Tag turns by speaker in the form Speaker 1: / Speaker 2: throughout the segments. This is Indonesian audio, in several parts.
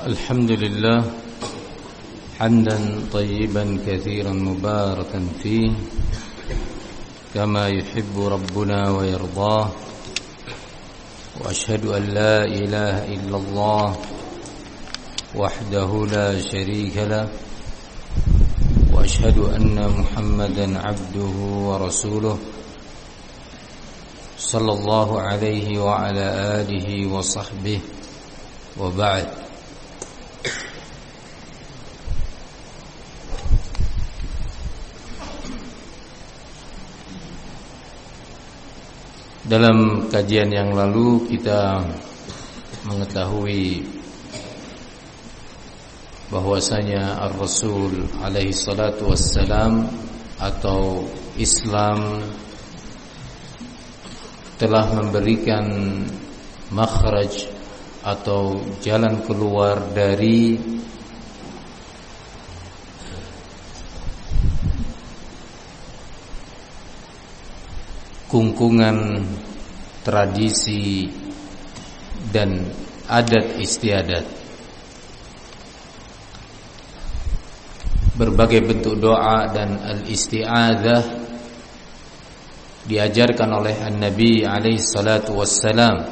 Speaker 1: الحمد لله حمدا طيبا كثيرا مباركا فيه كما يحب ربنا ويرضاه وأشهد أن لا إله إلا الله وحده لا شريك له وأشهد أن محمدا عبده ورسوله صلى الله عليه وعلى آله وصحبه وبعد. Dalam kajian yang lalu kita mengetahui bahwasanya Ar-Rasul alaihi salatu wassalam atau Islam telah memberikan makhraj atau jalan keluar dari kungkungan tradisi dan adat istiadat. Berbagai bentuk doa dan al-isti'adzah diajarkan oleh An-Nabi alaihi salatu wassalam,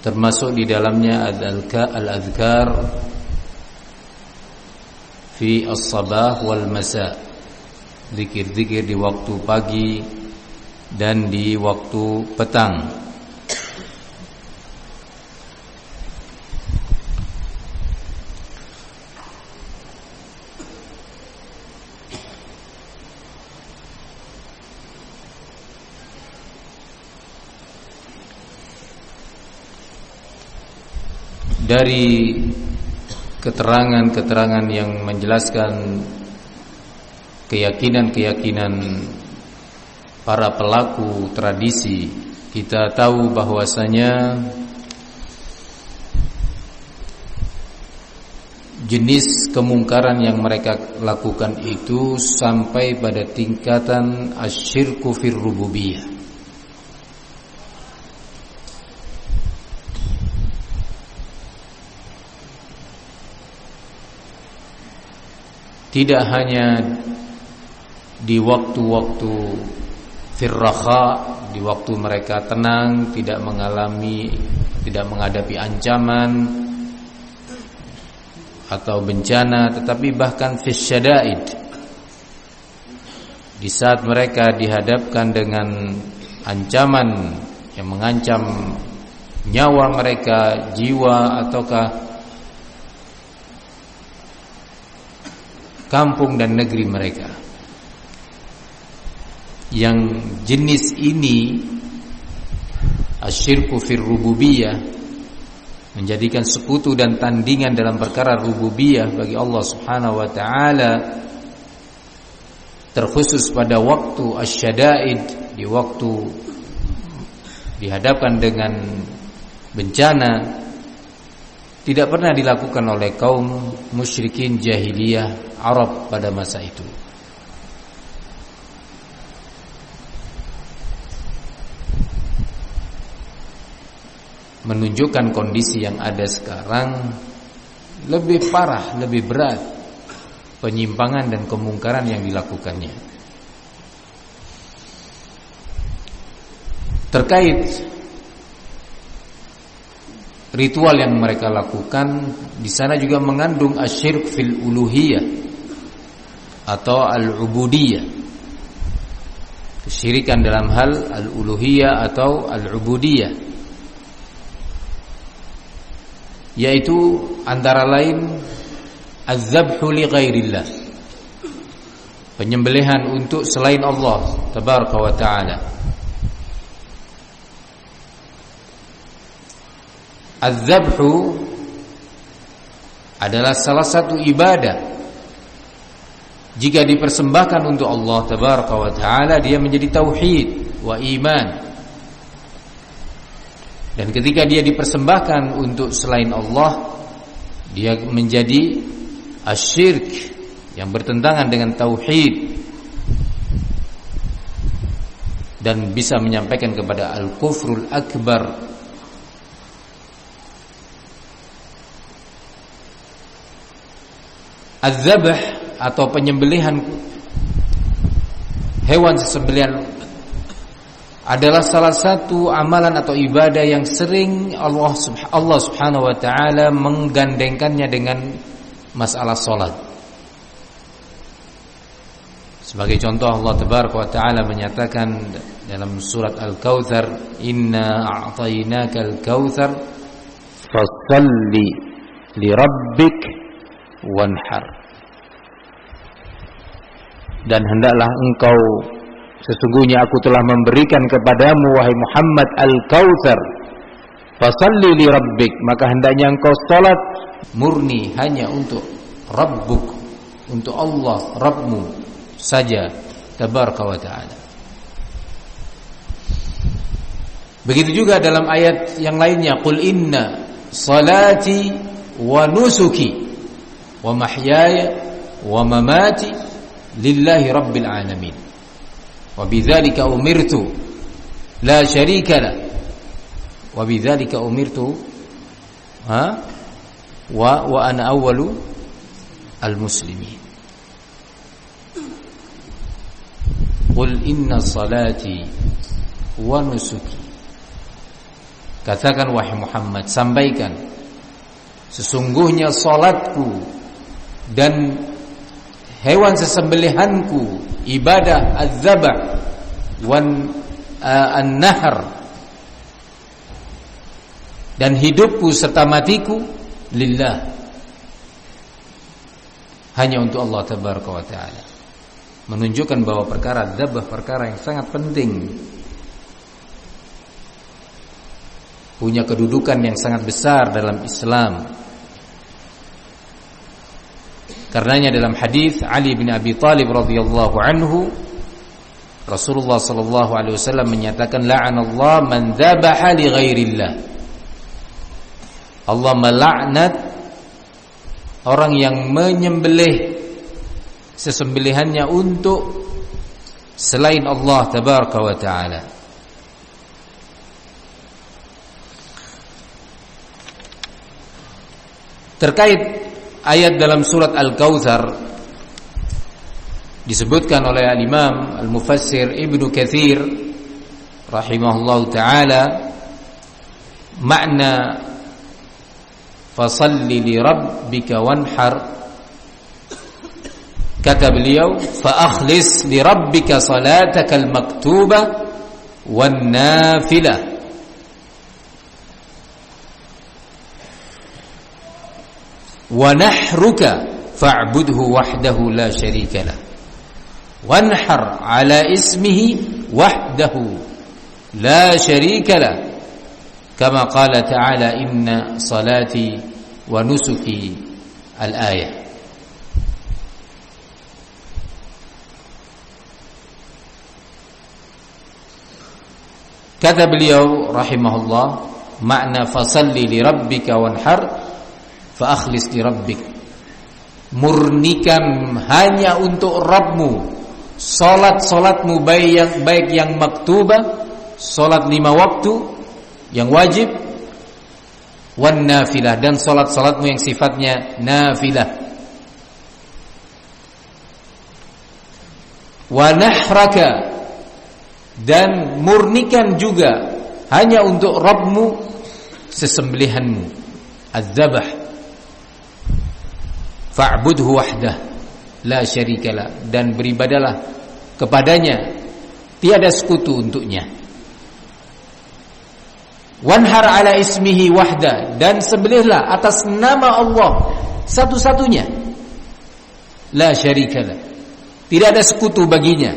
Speaker 1: termasuk di dalamnya al-adhkar fi as-sabah wal masa', zikir-zikir di waktu pagi dan di waktu petang. Dari keterangan-keterangan yang menjelaskan keyakinan-keyakinan para pelaku tradisi, kita tahu bahwasanya jenis kemungkaran yang mereka lakukan itu sampai pada tingkatan asyirku fir rububiyah. Tidak hanya di waktu-waktu firraha, di waktu mereka tenang, tidak menghadapi ancaman atau bencana, tetapi bahkan fisyadaid, di saat mereka dihadapkan dengan ancaman yang mengancam nyawa mereka, jiwa ataukah kampung dan negeri mereka. Yang jenis ini asyirku fir rububiyah, menjadikan sekutu dan tandingan dalam perkara rububiyah bagi Allah Subhanahu wa taala, terkhusus pada waktu asyadaid, di waktu dihadapkan dengan bencana, tidak pernah dilakukan oleh kaum musyrikin jahiliyah Arab pada masa itu. Menunjukkan kondisi yang ada sekarang lebih parah, lebih berat penyimpangan dan kemungkaran yang dilakukannya. Terkait ritual yang mereka lakukan, di sana juga mengandung asyirk fil uluhiyah atau al-ubudiyah, kesyirikan dalam hal al-uluhiyah atau al-ubudiyah, yaitu antara lain az-zabhu li ghairillah, penyembelihan untuk selain Allah tabaraka wa taala. Az-zabhu adalah salah satu ibadah. Jika dipersembahkan untuk Allah tabaraka wa taala, dia menjadi tauhid wa iman. Dan ketika dia dipersembahkan untuk selain Allah, dia menjadi asyirk yang bertentangan dengan tauhid dan bisa menyampaikan kepada al-kufrul akbar, Az-zabh atau penyembelihan hewan sesembelihan adalah salah satu amalan atau ibadah yang sering Allah Subhanahu wa taala menggandengkannya dengan masalah salat. Sebagai contoh, Allah Tabaraka wa taala menyatakan dalam surat Al-Kautsar, "Inna a'tainakal kautsar fashalli li rabbik wanhar." Dan hendaklah engkau, sesungguhnya aku telah memberikan kepadamu wahai Muhammad Al-Kautsar, fasalli li rabbik, maka hendaknya engkau salat murni hanya untuk Rabbuk, untuk Allah Rabbmu saja tabaraka wa ta'ala. Begitu juga dalam ayat yang lainnya, qul inna salati wa nusuki wa mahyaya wa mamati lillahi rabbil alamin wa bidzalika umirtu la syarika la wa bidzalika umirtu wa ana awwalu al-muslimin. Qul inna salati wa nusuki, katakan wahai Muhammad, sampaikan, sesungguhnya salatku dan hewan sesembelihanku, ibadah az-zabh wan an-nahr, dan hidupku serta matiku lillah, hanya untuk Allah Tabaraka wa taala. Menunjukkan bahwa perkara dzabh perkara yang sangat penting, punya kedudukan yang sangat besar dalam Islam. Karenanya dalam hadis Ali bin Abi Thalib radhiyallahu anhu, Rasulullah sallallahu alaihi wasallam menyatakan, la'anallahu man dzabaha li ghairillah. Allah melaknat orang yang menyembelih sesembelihannya untuk selain Allah tabaraka wa taala. Terkait ayat dalam surat Al-Kautsar, disebutkan oleh al-Imam Al-Mufassir Ibnu Katsir rahimahullahu taala makna fasalli li rabbika wanhar. Kata beliau, fa akhlis li rabbika salatakal maktubah wan nafilah. Wa nahruka fa'budhu wahdahu la syarika lah. Wanhar ala ismihi wahdahu la syarika lah. Kama qala ta'ala, inna salati wa nusuki, al-ayah. Kata beliau rahimahullah, makna fasalli li rabbika wanhar fa akhlis li rabbik, murnikan hanya untuk Rabbmu, salat-salatmu baik yang maktubah, salat 5 waktu yang wajib, wan nafilah, dan salat-salatmu yang sifatnya nafilah. Wa nahraka, dan murnikan juga hanya untuk Rabbmu sesembelihanmu, az-zabh, fa'budhu wahdah la syarikalah, dan beribadalah kepadanya, tiada sekutu untuknya. Wanhar ala ismihi wahda, dan sembelihlah atas nama Allah satu-satunya, la syarikalah, tidak ada sekutu baginya.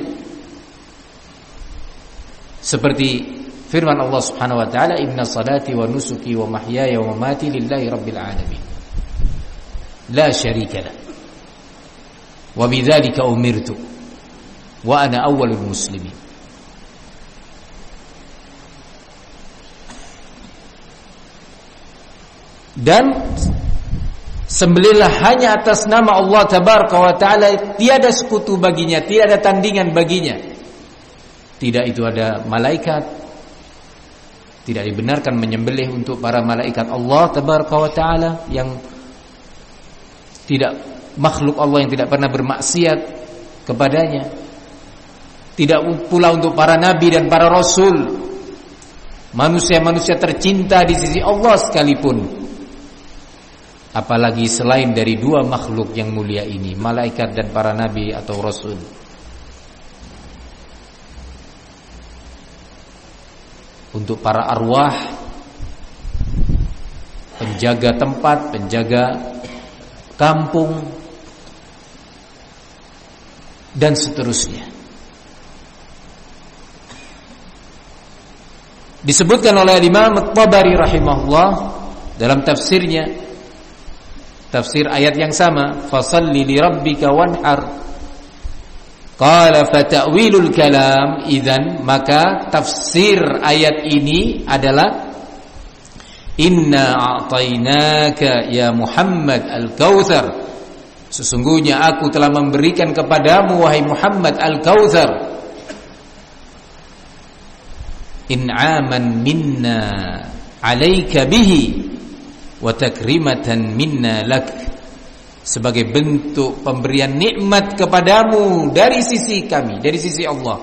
Speaker 1: Seperti firman Allah Subhanahu wa taala, inna salati wa nusuki wa mahyaya wa mamati lillahi rabbil alamin la syarika lah wa bidzalika umirtu wa ana awwalul muslimin. Dan sembelihlah hanya atas nama Allah tabaraka wa taala, tiada sekutu baginya, tiada tandingan baginya. Tidak itu ada malaikat, tidak dibenarkan menyembelih untuk para malaikat Allah tabaraka wa taala yang tidak makhluk Allah yang tidak pernah bermaksiat kepadanya. Tidak pula untuk para nabi dan para rasul, manusia-manusia tercinta di sisi Allah sekalipun. Apalagi selain dari dua makhluk yang mulia ini, malaikat dan para nabi atau rasul. Untuk para arwah, penjaga tempat, penjaga kampung, dan seterusnya. Disebutkan oleh Imam At-Tabari rahimahullah dalam tafsirnya, tafsir ayat yang sama, fasalli li rabbika wanhar. Qala fata'wilul kalam, idzan, maka tafsir ayat ini adalah inna a'tainaka ya Muhammad al-Kautsar, sesungguhnya aku telah memberikan kepadamu wahai Muhammad al-Kautsar, in'aman minna 'alaika bihi wa takrimatan minna lak, sebagai bentuk pemberian nikmat kepadamu dari sisi kami, dari sisi Allah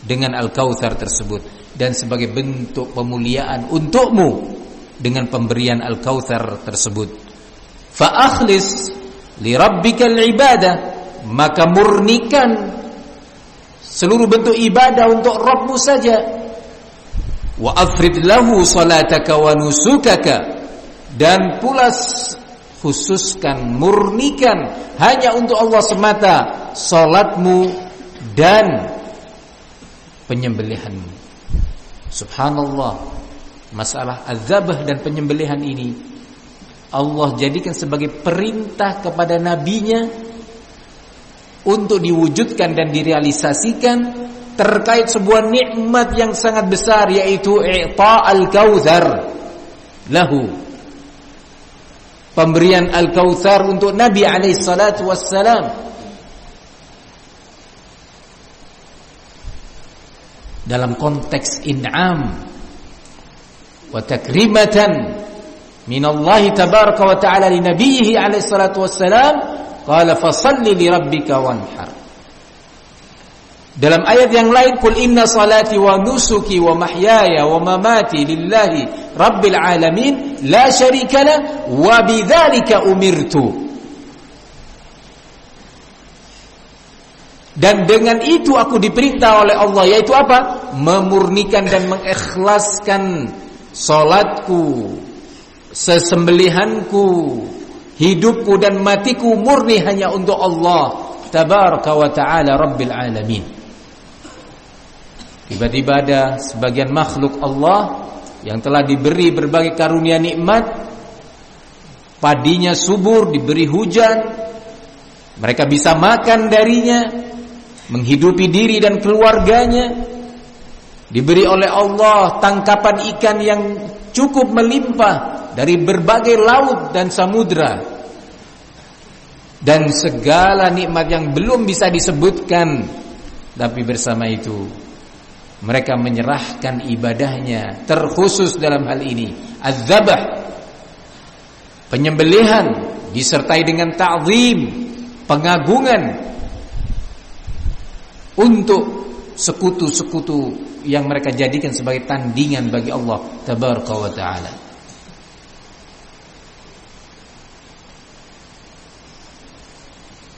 Speaker 1: dengan Al-Kautsar tersebut, dan sebagai bentuk pemuliaan untukmu dengan pemberian Al-Kautsar tersebut. Fa akhlis li rabbikal ibadah, maka murnikan seluruh bentuk ibadah untuk Rabbmu saja. Wa afrid lahu salataka wa nusukaka, dan pula khususkan, murnikan hanya untuk Allah semata salatmu dan penyembelihanmu. Subhanallah, masalah azabah dan penyembelihan ini Allah jadikan sebagai perintah kepada nabinya untuk diwujudkan dan direalisasikan terkait sebuah nikmat yang sangat besar, yaitu i'ta al-Kautsar lahu, pemberian Al-Kautsar untuk Nabi alaihi salatu wassalam. Dalam konteks in'am wa takrimatan minallahi tabaraka wa ta'ala li nabiyhi alaihi salatu wassalam, qala fasalli li rabbika wanhar. Dalam ayat yang lain, qul inna salati wa nusuki wa mahyaya wa mamati lillahi rabbil alamin la syarika lah wa bidzalika umirtu. Dan dengan itu aku diperintah oleh Allah, yaitu apa? Memurnikan dan mengikhlaskan salatku, sesembelihanku, hidupku dan matiku murni hanya untuk Allah tabaraka wa ta'ala rabbil alamin. Tiba-tiba ada sebagian makhluk Allah yang telah diberi berbagai karunia nikmat, padinya subur, diberi hujan, mereka bisa makan darinya, menghidupi diri dan keluarganya, diberi oleh Allah tangkapan ikan yang cukup melimpah dari berbagai laut dan samudra, dan segala nikmat yang belum bisa disebutkan. Tapi bersama itu mereka menyerahkan ibadahnya terkhusus dalam hal ini, az-zabah, penyembelihan, disertai dengan ta'zim, pengagungan untuk sekutu-sekutu yang mereka jadikan sebagai tandingan bagi Allah tabaraka wa ta'ala.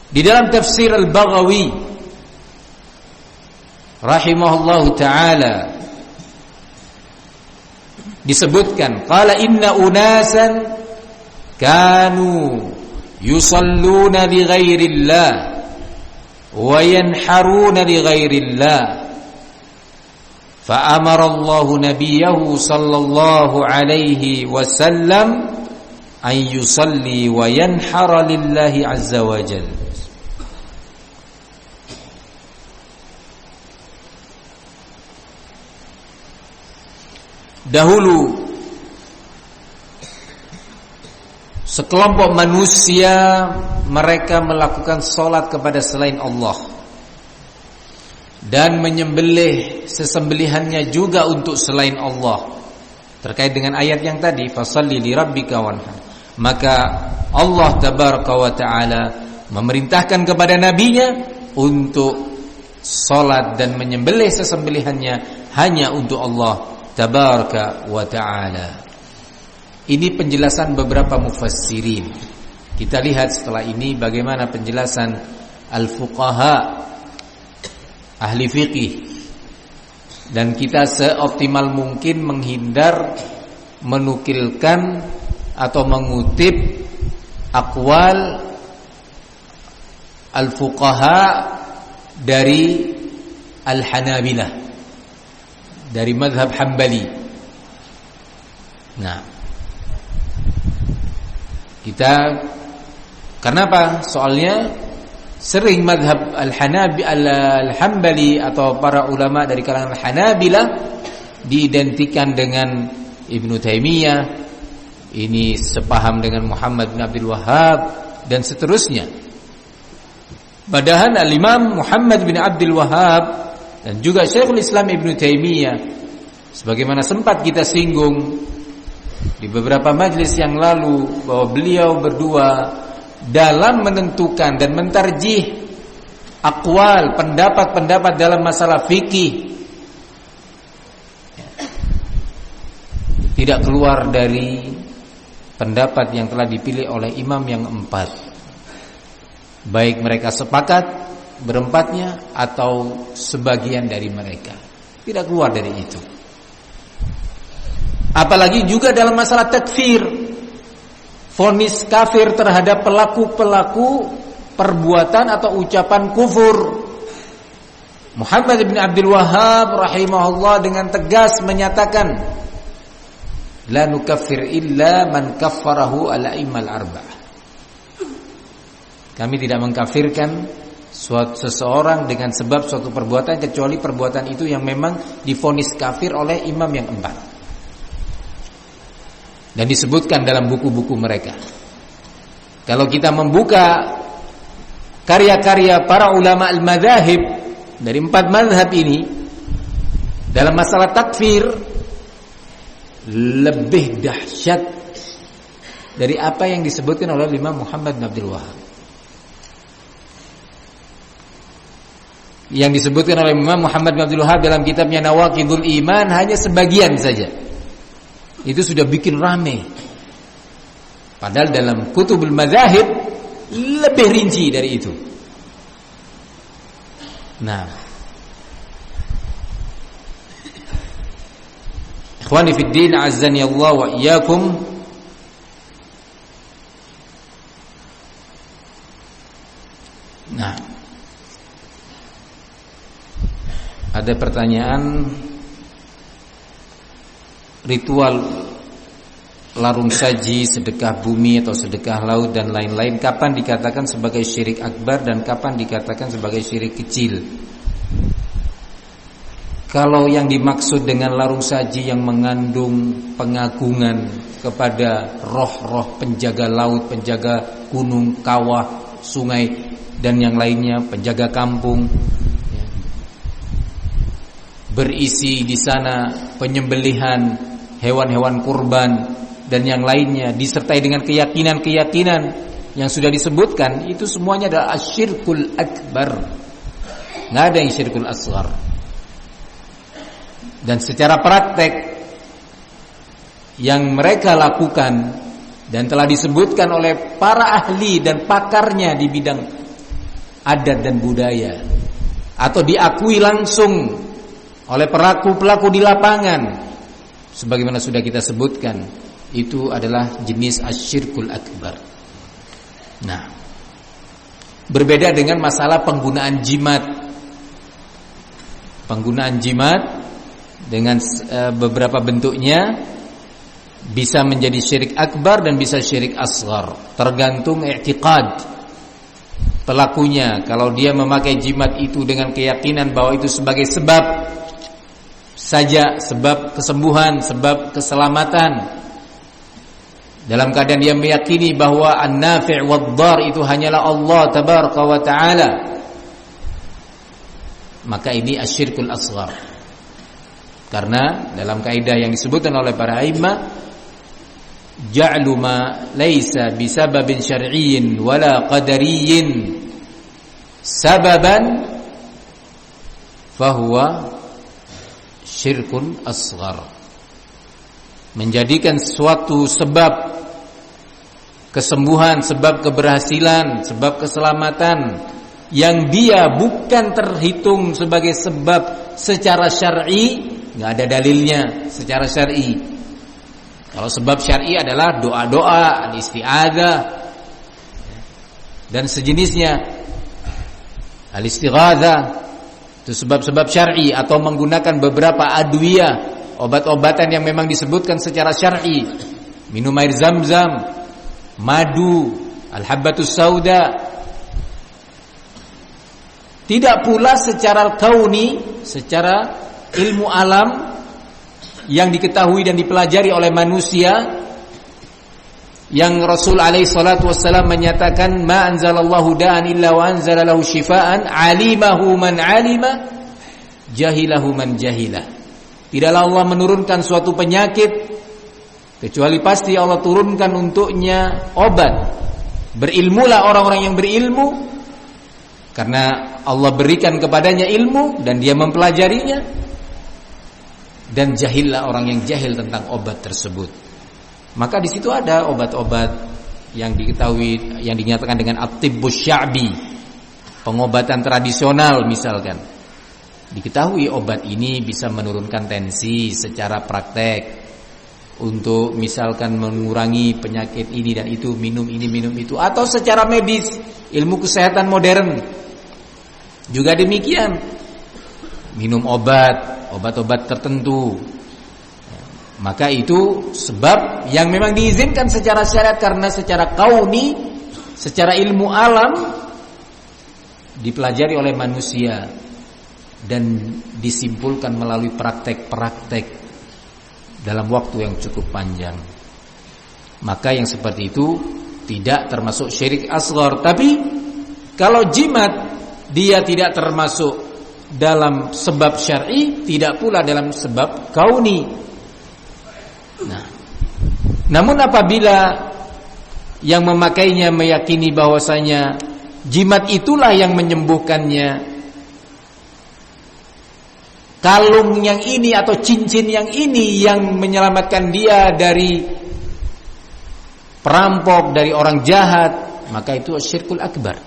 Speaker 1: Di dalam tafsir Al-Baghawi rahimahullahu ta'ala disebutkan, qala inna unasan kanu yusalluna li ghairillah wa yanharuna li ghairillah, fa amara Allahu nabiyahu sallallahu alaihi wasallam an yusalli wa yanhara lillahi azza wa jalla. Dahulu sekelompok manusia mereka melakukan salat kepada selain Allah dan menyembelih sesembelihannya juga untuk selain Allah. Terkait dengan ayat yang tadi, fasalli li rabbika wanhar, maka Allah tabaraka wa taala memerintahkan kepada nabinya untuk salat dan menyembelih sesembelihannya hanya untuk Allah tabaraka wa taala. Ini penjelasan beberapa mufassirin. Kita lihat setelah ini bagaimana penjelasan al-fuqaha, ahli fiqih. Dan kita seoptimal mungkin menghindar menukilkan atau mengutip aqwal al-fuqaha dari al-Hanabilah, dari mazhab Hambali. Nah, kita kenapa? Soalnya sering mazhab al-Hambali atau para ulama dari kalangan Hanabilah diidentikan dengan Ibnu Taimiyah, ini sepaham dengan Muhammad bin Abdul Wahhab dan seterusnya. Padahal al-Imam Muhammad bin Abdul Wahhab dan juga Syekhul Islam Ibnu Taimiyah, sebagaimana sempat kita singgung di beberapa majelis yang lalu, bahwa beliau berdua dalam menentukan dan mentarjih aqwal, pendapat-pendapat dalam masalah fikih, tidak keluar dari pendapat yang telah dipilih oleh imam yang empat, baik mereka sepakat berempatnya atau sebagian dari mereka, tidak keluar dari itu. Apalagi juga dalam masalah takfir, vonis kafir terhadap pelaku-pelaku perbuatan atau ucapan kufur. Muhammad bin Abdul Wahhab rahimahullah dengan tegas menyatakan, la nukaffir illa man kaffarahu al-a'immal arba'ah. Kami tidak mengkafirkan seseorang dengan sebab suatu perbuatan kecuali perbuatan itu yang memang divonis kafir oleh imam yang empat. Dan disebutkan dalam buku-buku mereka. Kalau kita membuka karya-karya para ulama al-madzahib dari empat mazhab ini dalam masalah takfir, lebih dahsyat dari apa yang disebutkan oleh Imam Muhammad bin Abdul Wahhab. Yang disebutkan oleh Imam Muhammad bin Abdul Wahhab dalam kitabnya Nawaqidul Iman hanya sebagian saja. Itu sudah bikin rame. Padahal dalam kutubul madzahib lebih rinci dari itu. Nah, ikhwani fid din, azzani Allah wa iyyakum. Nah, ada pertanyaan, ritual larung saji, sedekah bumi atau sedekah laut dan lain-lain, kapan dikatakan sebagai syirik akbar dan kapan dikatakan sebagai syirik kecil? Kalau yang dimaksud dengan larung saji yang mengandung pengagungan kepada roh-roh penjaga laut, penjaga gunung, kawah, sungai dan yang lainnya, penjaga kampung, berisi di sana penyembelihan hewan-hewan kurban dan yang lainnya, disertai dengan keyakinan-keyakinan yang sudah disebutkan, itu semuanya adalah asyirkul akbar. Nggak ada yang syirkul asghar. Dan secara praktek yang mereka lakukan dan telah disebutkan oleh para ahli dan pakarnya di bidang adat dan budaya, atau diakui langsung oleh pelaku-pelaku di lapangan, sebagaimana sudah kita sebutkan, itu adalah jenis asyirkul akbar. Nah, berbeda dengan masalah penggunaan jimat. Penggunaan jimat dengan beberapa bentuknya bisa menjadi syirik akbar dan bisa syirik asghar, tergantung i'tiqad pelakunya. Kalau dia memakai jimat itu dengan keyakinan bahwa itu sebagai sebab saja, sebab kesembuhan, sebab keselamatan, dalam keadaan dia meyakini bahwa an-nafi' wad-dar itu hanyalah Allah tabaraka wa ta'ala, maka ini asyirkul asghar. Karena dalam kaidah yang disebutkan oleh para a'immah, ja'lu ma laysa bisababin syar'iyyin wala qadariyyin sababan fahuwa syirkun asghar. Menjadikan suatu sebab kesembuhan, sebab keberhasilan, sebab keselamatan yang dia bukan terhitung sebagai sebab secara syar'i, enggak ada dalilnya secara syar'i. Kalau sebab syar'i adalah doa-doa, al-isti'adzah dan sejenisnya, al-istighatsah, itu sebab-sebab syar'i, atau menggunakan beberapa adwiyah, obat-obatan yang memang disebutkan secara syar'i, minum air zam-zam, madu, al-habbatus sauda. Tidak pula secara kauni, secara ilmu alam yang diketahui dan dipelajari oleh manusia, yang Rasul alaihi salatu wassalam menyatakan ma anzalallahu da'an illa wa anzala lahu shifaan alimahu man alima jahilahu man jahilah. Tidaklah Allah menurunkan suatu penyakit kecuali pasti Allah turunkan untuknya obat. Berilmulah orang-orang yang berilmu, karena Allah berikan kepadanya ilmu dan dia mempelajarinya. Dan jahillah orang yang jahil tentang obat tersebut. Maka di situ ada obat-obat yang diketahui, yang dinyatakan dengan at-tibbus sya'bi, pengobatan tradisional misalkan. Diketahui obat ini bisa menurunkan tensi secara praktek, untuk misalkan mengurangi penyakit ini dan itu, minum ini minum itu, atau secara medis, ilmu kesehatan modern juga demikian, minum obat-obat tertentu. Maka itu sebab yang memang diizinkan secara syariat, karena secara kauni, secara ilmu alam dipelajari oleh manusia dan disimpulkan melalui praktek-praktek dalam waktu yang cukup panjang. Maka yang seperti itu tidak termasuk syirik asghar. Tapi kalau jimat, dia tidak termasuk dalam sebab syar'i, tidak pula dalam sebab kauni. Nah, namun apabila yang memakainya meyakini bahwasanya jimat itulah yang menyembuhkannya, kalung yang ini atau cincin yang ini yang menyelamatkan dia dari perampok, dari orang jahat, maka itu syirkul akbar.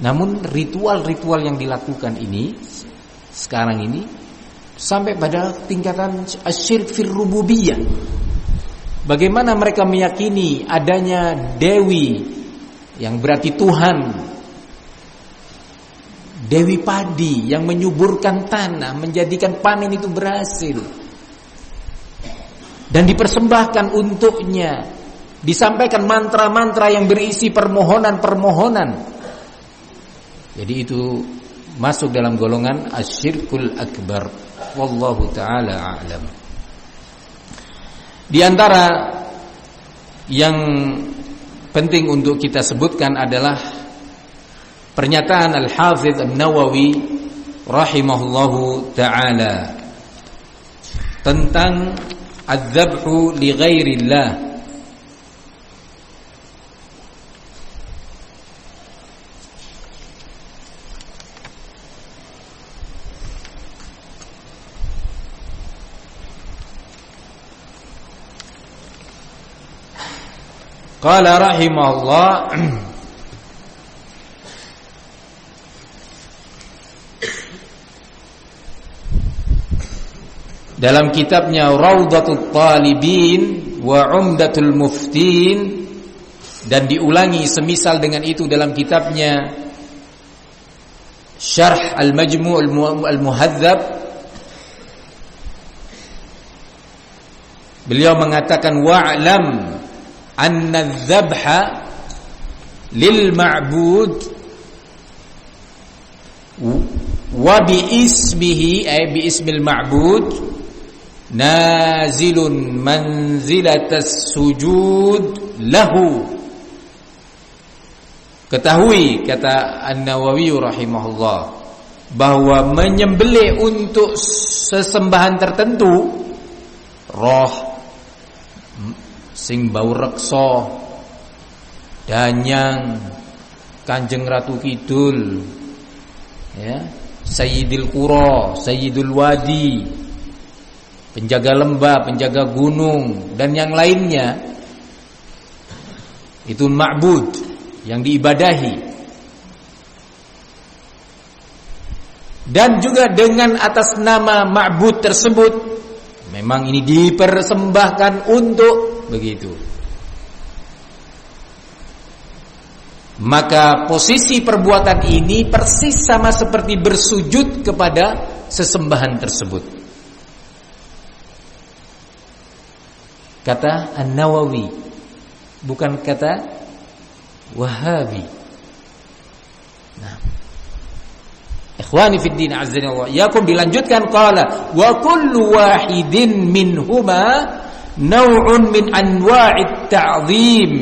Speaker 1: Namun ritual-ritual yang dilakukan ini sekarang ini sampai pada tingkatan asyirk fir rububiyah. Bagaimana mereka meyakini adanya dewi yang berarti Tuhan, dewi padi yang menyuburkan tanah, menjadikan panen itu berhasil, dan dipersembahkan untuknya, disampaikan mantra-mantra yang berisi permohonan-permohonan. Jadi itu masuk dalam golongan asyirkul akbar. Wallahu ta'ala a'lam. Di antara yang penting untuk kita sebutkan adalah pernyataan Al-Hafidz An-Nawawi rahimahullahu ta'ala tentang adzabhu li ghairillah. Qala rahimahullah, dalam kitabnya Raudhatul Talibin wa Umdatul Muftin, dan diulangi semisal dengan itu dalam kitabnya Syarh Al-Majmu' Al-Muhadzab, beliau mengatakan wa'lam anna adh-dhabha lil ma'bud wa bi ismihi ay bi ismil ma'bud nazilun manzilatas sujud lahu. Ketahui, kata An-Nawawi rahimahullah, bahwa menyembelih untuk sesembahan tertentu, roh, sing bau reksa, danyang, Kanjeng Ratu Kidul, ya, Sayyidil Qura, Sayyidul Wadi, penjaga lembah, penjaga gunung, dan yang lainnya, itu ma'bud yang diibadahi. Dan juga dengan atas nama ma'bud tersebut memang ini dipersembahkan untuk begitu. Maka posisi perbuatan ini persis sama seperti bersujud kepada sesembahan tersebut. Kata An-Nawawi, bukan kata Wahabi. Nah, ikhwani fid din azza wa yakum, dilanjutkan qala wa kullu wahidin minhuma naw'un min anwa'it ta'zim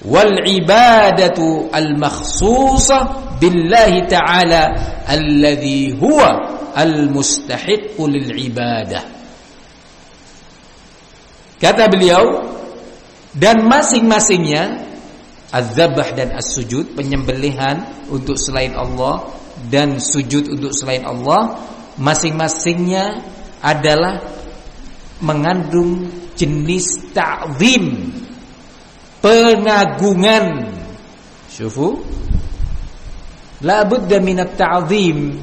Speaker 1: wal ibadatu al makhsusah billahi ta'ala alladhi huwa al mustahiq lil ibadah. Kata beliau, dan masing-masingnya az-zabah dan as-sujud, penyembelihan untuk selain Allah dan sujud untuk selain Allah, masing-masingnya adalah mengandung jenis ta'zim, pengagungan. Syufu, la budda minat ta'zim.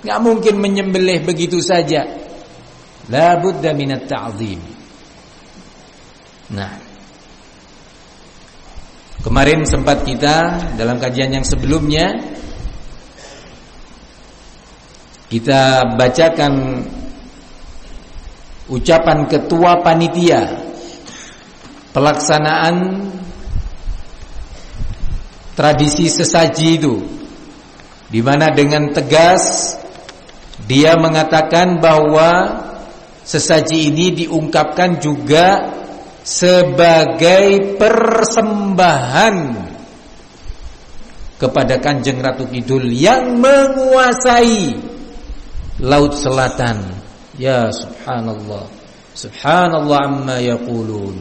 Speaker 1: Enggak mungkin menyembelih begitu saja. La budda minat ta'zim. Nah, kemarin sempat kita dalam kajian yang sebelumnya kita bacakan ucapan ketua panitia pelaksanaan tradisi sesaji itu, di mana dengan tegas dia mengatakan bahwa sesaji ini diungkapkan juga sebagai persembahan kepada Kanjeng Ratu Kidul yang menguasai Laut Selatan. Ya subhanallah, subhanallah amma yaqulun.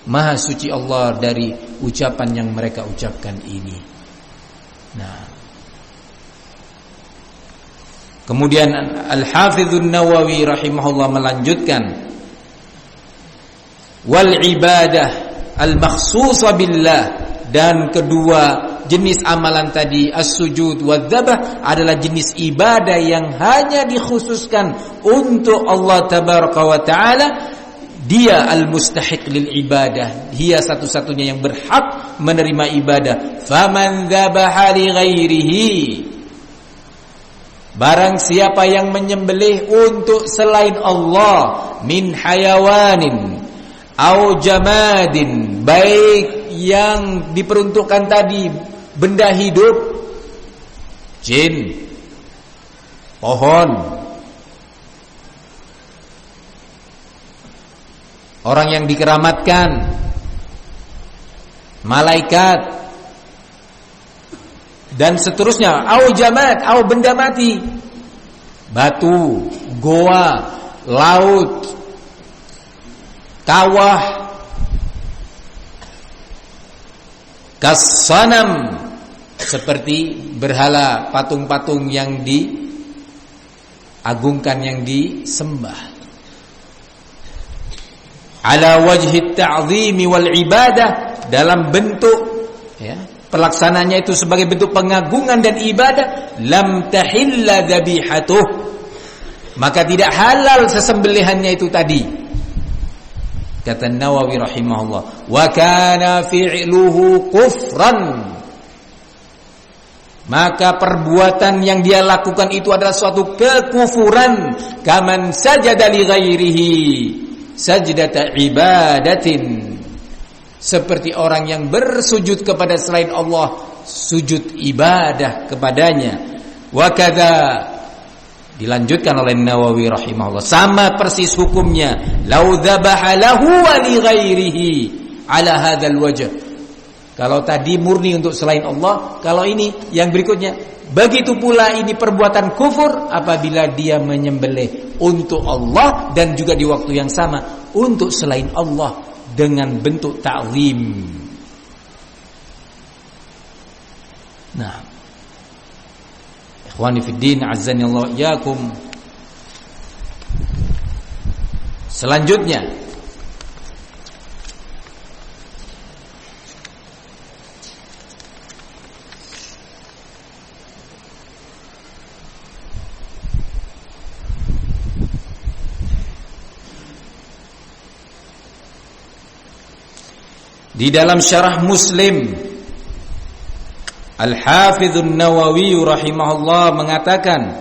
Speaker 1: Maha suci Allah dari ucapan yang mereka ucapkan ini. Nah, kemudian Al-Hafidhun Nawawi rahimahullah melanjutkan, wal ibadah al makhsusah billah, dan kedua jenis amalan tadi as-sujud wa dzabah adalah jenis ibadah yang hanya dikhususkan untuk Allah tabaraka wa taala. Dia al-mustahiq lil ibadah, dia satu-satunya yang berhak menerima ibadah. Faman dzabaha li ghairihi, barang siapa yang menyembelih untuk selain Allah, min hayawanin au jamadin, baik yang diperuntukkan tadi benda hidup, jin, pohon, orang yang dikeramatkan, malaikat, dan seterusnya, au jamad, au benda mati, batu, goa, laut, kawah, kasanam, seperti berhala, patung-patung yang diagungkan, yang disembah, ala wajhi ta'zimi wal ibadah, dalam bentuk, ya, pelaksananya itu sebagai bentuk pengagungan dan ibadah, lam tahilla dzabihatuh, maka tidak halal sesembelihannya itu tadi. Kata Nawawi rahimahullah, wa kana fi'luhu kufran, maka perbuatan yang dia lakukan itu adalah suatu kekufuran. Kaman sajada li ghairihi sajdata ibadatin, seperti orang yang bersujud kepada selain Allah sujud ibadah kepadanya. Wa kadza, dilanjutkan oleh Nawawi rahimahullah, sama persis hukumnya lau dzabaha lahu wa li ghairihi ala hadzal wajh. Kalau tadi murni untuk selain Allah, kalau ini yang berikutnya, begitu pula ini perbuatan kufur apabila dia menyembelih untuk Allah dan juga di waktu yang sama untuk selain Allah
Speaker 2: dengan bentuk ta'zim. Nah, ikhwani fiddin, azzani Allah iyyakum. Selanjutnya, di dalam syarah Muslim, Al-Hafidz An-Nawawi rahimahullah mengatakan,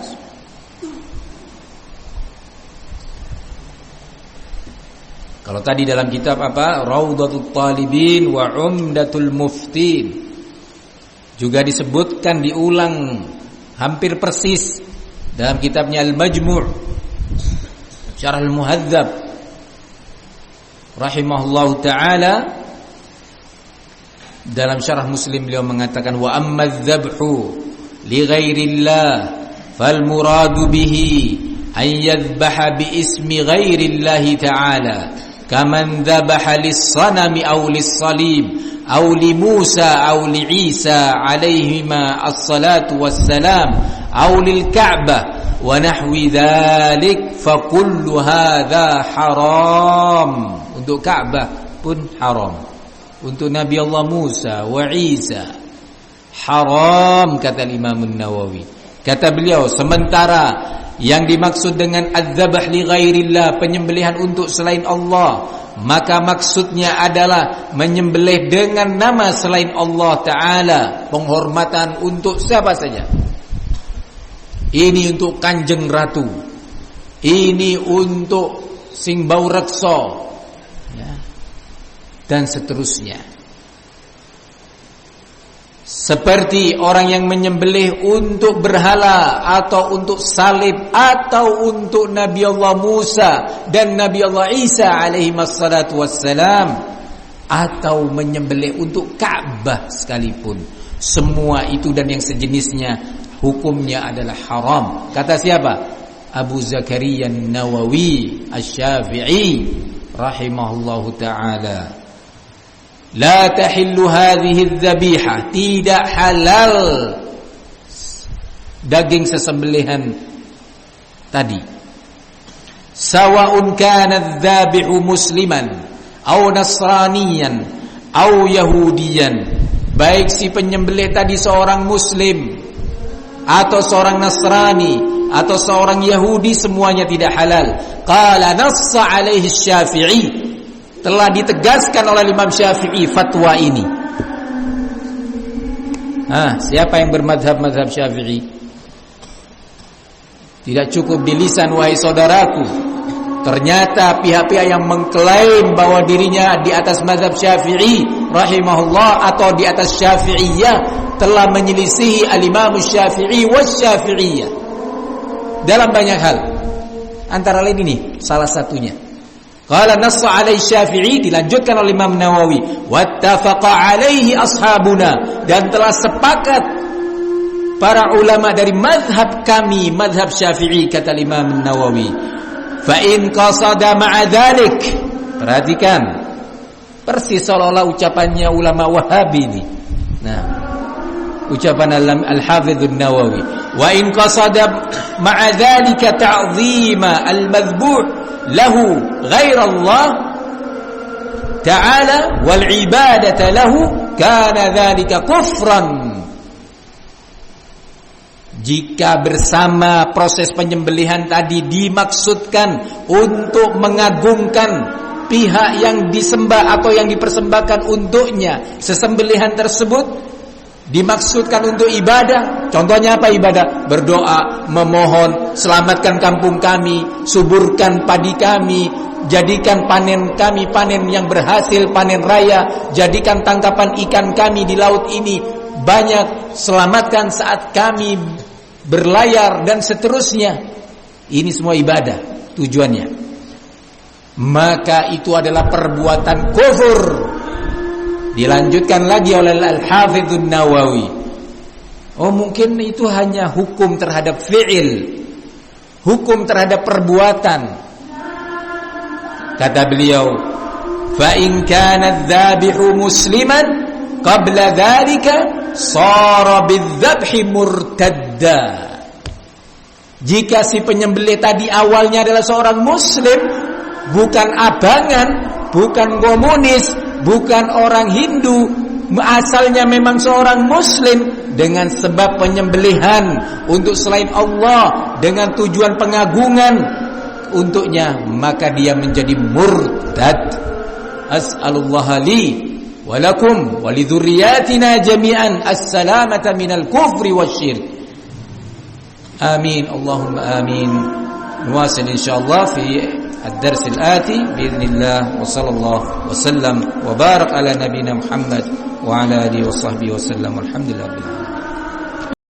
Speaker 2: kalau tadi dalam kitab apa? Raudhatul Talibin wa Umdatul Muftin, juga disebutkan, diulang hampir persis dalam kitabnya Al-Majmu' Syarah Al-Muhadzab rahimahullahu taala. Dalam syarah Muslim beliau mengatakan, wa amma adz-dzabhu li ghairillah fal muradu bihi an yadhbaha bi ismi ghairillah ta'ala kaman dzabaha lis-sanami aw lis-salib aw li Musa aw li Isa alaihima as-salatu was-salam aw lil Ka'bah wa nahwi dzalik fa kullu hadza haram. Untuk Ka'bah pun haram, untuk Nabi Allah Musa wa Isa haram, kata Imam An-Nawawi. Kata beliau, sementara yang dimaksud dengan adzabah li ghairillah, penyembelihan untuk selain Allah, maka maksudnya adalah menyembelih dengan nama selain Allah Ta'ala, penghormatan untuk siapa saja. Ini untuk Kanjeng Ratu, ini untuk sing bau reksa, ya, dan seterusnya. Seperti orang yang menyembelih untuk berhala atau untuk salib atau untuk Nabi Allah Musa dan Nabi Allah Isa alaihi wassalatu wassalam, atau menyembelih untuk Ka'bah sekalipun, semua itu dan yang sejenisnya hukumnya adalah haram. Kata siapa? Abu Zakaria An-Nawawi Asy-Syafi'i rahimahullahu ta'ala. La tahillu hadhihi adz-dzabihah, tidak halal daging sesembelihan tadi. Sawa'un kana adz-dzabihu musliman aw nasraniyan aw yahudiyan, baik si penyembelih tadi seorang muslim atau seorang Nasrani atau seorang Yahudi, semuanya tidak halal. Qala nassa alaihi Syafi'i, telah ditegaskan oleh Imam Syafi'i fatwa ini. Siapa yang bermadhab Syafi'i? Tidak cukup di lisan, wahai saudaraku. Ternyata pihak-pihak yang mengklaim bahwa dirinya di atas mazhab Syafi'i rahimahullah atau di atas Syafi'iyah telah menyelisihi al-Imam Syafi'i was-Syafi'iyah dalam banyak hal. Antara lain ini salah satunya. Qala nassa 'alaihi Syafi'i, dilanjutkan oleh Imam Nawawi, wattafaqa 'alaihi ashabuna, dan telah sepakat para ulama dari mazhab kami, mazhab Syafi'i, kata Imam Nawawi. Fa in qasada ma'a dzalik, perhatikan, persis seolah-olah ucapannya ulama Wahabi ini. Nah, ucapan Al-Hafidz An-Nawawi, wa in qasada ma'a dzalika ta'zima al-madhbuh lahu ghairallah ta'ala wal ibadata lahu kana dzalika kufran. Jika bersama proses penyembelihan tadi dimaksudkan untuk mengagungkan pihak yang disembah atau yang dipersembahkan untuknya sesembelihan tersebut, dimaksudkan untuk ibadah. Contohnya apa ibadah? Berdoa, memohon, selamatkan kampung kami, suburkan padi kami, jadikan panen kami panen yang berhasil, panen raya, jadikan tangkapan ikan kami di laut ini banyak, selamatkan saat kami berlayar, dan seterusnya. Ini semua ibadah tujuannya. Maka itu adalah perbuatan kufur. Dilanjutkan lagi oleh Al-Hafidz An-Nawawi, oh mungkin itu hanya hukum terhadap fi'il, hukum terhadap perbuatan. Kata beliau, fa in kana adh-dhabihu musliman qabla dhalika shara bidh-dhabhi murtadda. Jika si penyembelih tadi awalnya adalah seorang muslim, bukan abangan, bukan komunis, bukan orang Hindu, asalnya memang seorang muslim, dengan sebab penyembelihan untuk selain Allah dengan tujuan pengagungan untuknya, maka dia menjadi murtad. As'alullaha li wa lakum wa li dzurriyyatina jami'an as-salamata minal kufri wasyirk. Amin, Allahumma amin. Nuwasil insyaallah fi الدرس الآتي بإذن الله وصلى الله وسلم وبارك على نبينا محمد وعلى آله وصحبه وسلم والحمد لله.